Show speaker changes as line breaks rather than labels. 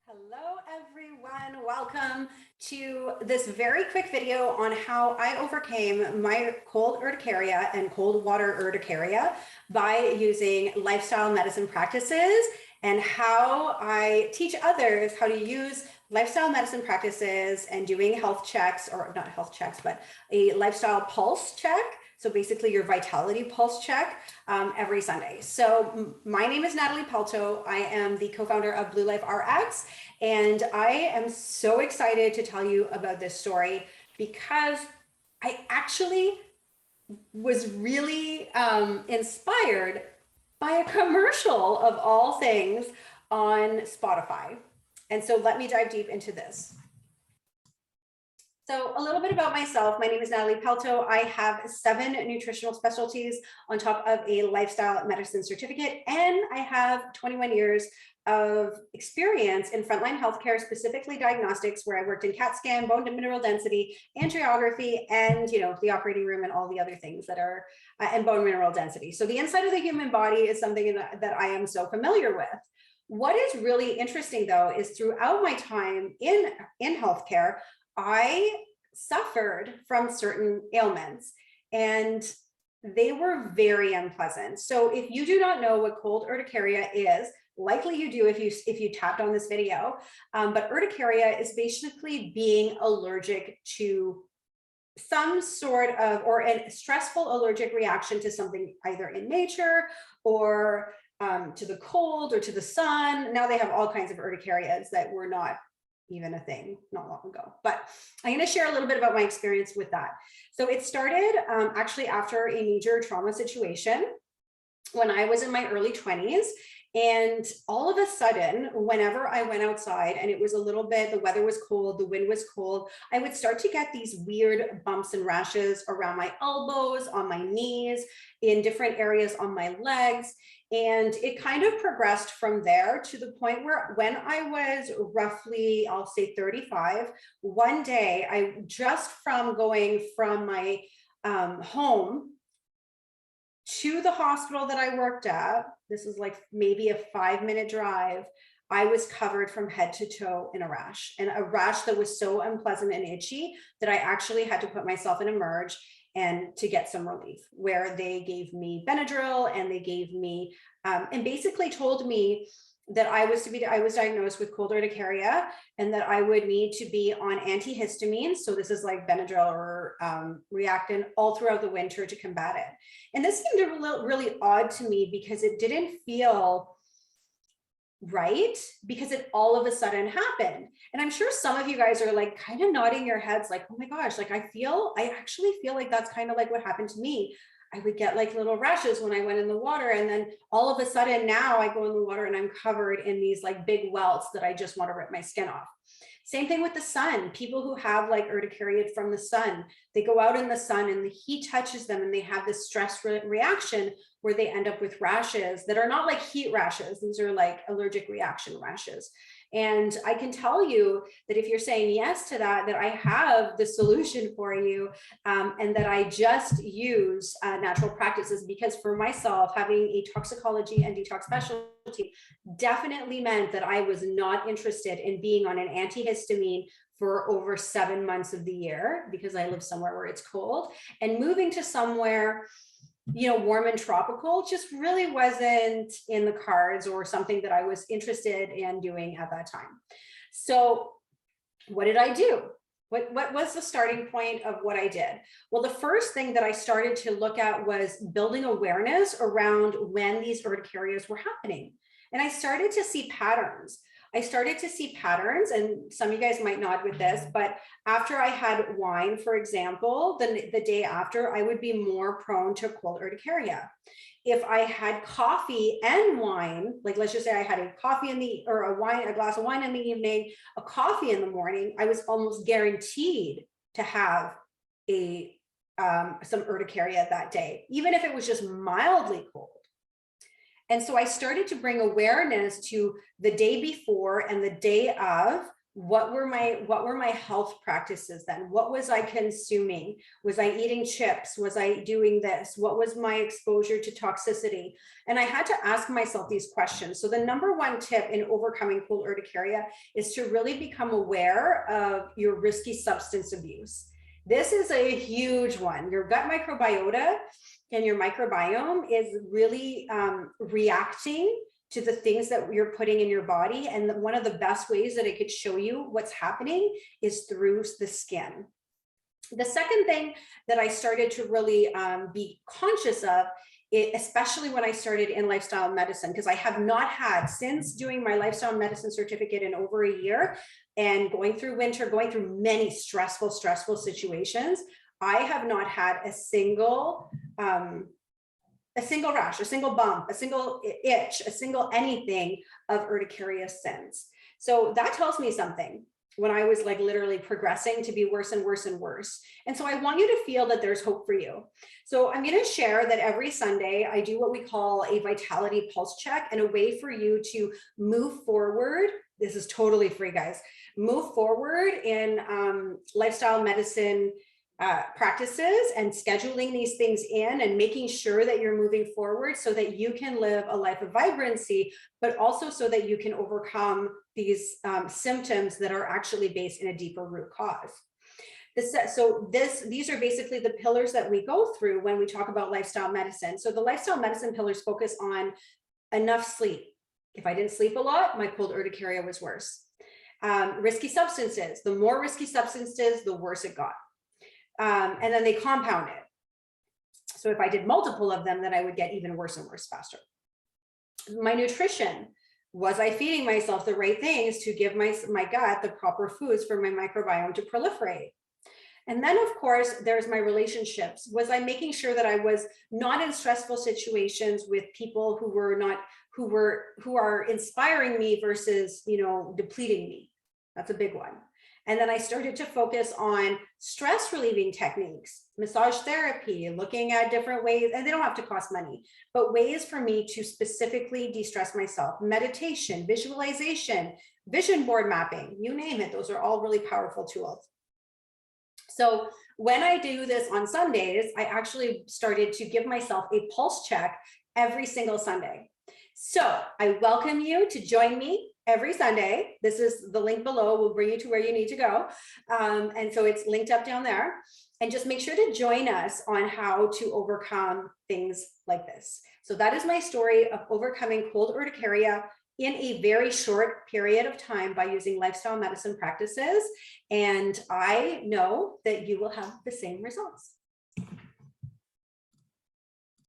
Hello everyone, welcome to this very quick video on how I overcame my cold urticaria and cold water urticaria by using lifestyle medicine practices and how I teach others how to use lifestyle medicine practices and doing health checks, or not health checks, but a lifestyle pulse check. So basically your vitality pulse check every Sunday. So my name is Natalie Pelto. I am the co-founder of Blue Life RX, and I am so excited to tell you about this story because I actually was really inspired by a commercial of all things on Spotify. And so let me dive deep into this. So a little bit about myself. My name is Natalie Pelto. I have 7 nutritional specialties on top of a lifestyle medicine certificate, and I have 21 years of experience in frontline healthcare, specifically diagnostics, where I worked in CAT scan, bone to mineral density, angiography, and the operating room and all the other things that are and bone mineral density. So the inside of the human body is something that I am so familiar with. What is really interesting, though, is throughout my time in healthcare, I suffered from certain ailments, and they were very unpleasant. So if you do not know what cold urticaria is, likely you do if you tapped on this video, but urticaria is basically being allergic to some sort of, or a stressful allergic reaction to something either in nature or to the cold or to the sun. Now they have all kinds of urticarias that were not even a thing not long ago, but I'm going to share a little bit about my experience with that. So it started actually after a major trauma situation when I was in my early 20s. And all of a sudden, whenever I went outside and it was a little bit, the weather was cold, the wind was cold, I would start to get these weird bumps and rashes around my elbows, on my knees, in different areas on my legs. And it kind of progressed from there to the point where when I was roughly, I'll say 35, one day, I just from going from my home to the hospital that I worked at, this is like maybe a 5-minute drive, I was covered from head to toe in a rash, and a rash that was so unpleasant and itchy that I actually had to put myself in a merge and to get some relief, where they gave me Benadryl and they gave me and basically told me that I was diagnosed with cold urticaria and that I would need to be on antihistamines. So this is like Benadryl or Reactin all throughout the winter to combat it. And this seemed really odd to me because it didn't feel right, because it all of a sudden happened. And I'm sure some of you guys are like kind of nodding your heads like, oh my gosh, like I actually feel like that's kind of like what happened to me. I would get like little rashes when I went in the water, and then all of a sudden now I go in the water and I'm covered in these like big welts that I just want to rip my skin off. Same thing with the sun. People who have like urticaria from the sun, they go out in the sun and the heat touches them and they have this stress reaction where they end up with rashes that are not like heat rashes. These are like allergic reaction rashes. And I can tell you that if you're saying yes to that, that I have the solution for you, and that I just use natural practices, because for myself, having a toxicology and detox specialty definitely meant that I was not interested in being on an antihistamine for over 7 months of the year, because I live somewhere where it's cold, and moving to somewhere warm and tropical just really wasn't in the cards or something that I was interested in doing at that time. So what did I do? What was the starting point of what I did? Well, the first thing that I started to look at was building awareness around when these urticarias were happening. And I started to see patterns. And some of you guys might nod with this, but after I had wine, for example, the day after, I would be more prone to cold urticaria. If I had coffee and wine, like let's just say I had a coffee a glass of wine in the evening, a coffee in the morning, I was almost guaranteed to have some urticaria that day, even if it was just mildly cold. And so I started to bring awareness to the day before and the day of what were my health practices then? What was I consuming? Was I eating chips? Was I doing this? What was my exposure to toxicity? And I had to ask myself these questions. So the number one tip in overcoming cold urticaria is to really become aware of your risky substance abuse. This is a huge one. Your gut microbiota and your microbiome is really reacting to the things that you're putting in your body. And one of the best ways that it could show you what's happening is through the skin. The second thing that I started to really be conscious of, especially when I started in lifestyle medicine, because I have not had, since doing my lifestyle medicine certificate in over a year and going through winter, going through many stressful situations, I have not had a single rash, a single bump, a single itch, a single anything of urticaria since. So that tells me something when I was like literally progressing to be worse and worse and worse. And so I want you to feel that there's hope for you. So I'm going to share that every Sunday I do what we call a vitality pulse check, and a way for you to move forward. This is totally free, guys. Move forward in lifestyle medicine practices and scheduling these things in and making sure that you're moving forward so that you can live a life of vibrancy, but also so that you can overcome these symptoms that are actually based in a deeper root cause. These are basically the pillars that we go through when we talk about lifestyle medicine. So the lifestyle medicine pillars focus on enough sleep. If I didn't sleep a lot, my cold urticaria was worse. Risky substances. The more risky substances, the worse it got. And then they compound it. So if I did multiple of them, then I would get even worse and worse faster. My nutrition. Was I feeding myself the right things to give my gut the proper foods for my microbiome to proliferate? And then, of course, there's my relationships. Was I making sure that I was not in stressful situations with people who are inspiring me versus, depleting me? That's a big one. And then I started to focus on stress relieving techniques, massage therapy, looking at different ways, and they don't have to cost money, but ways for me to specifically de-stress myself. Meditation, visualization, vision board mapping, you name it. Those are all really powerful tools. So when I do this on Sundays, I actually started to give myself a pulse check every single Sunday. So I welcome you to join me every Sunday. This is the link below. Will bring you to where you need to go. And so it's linked up down there. And just make sure to join us on how to overcome things like this. So that is my story of overcoming cold urticaria in a very short period of time by using lifestyle medicine practices. And I know that you will have the same results.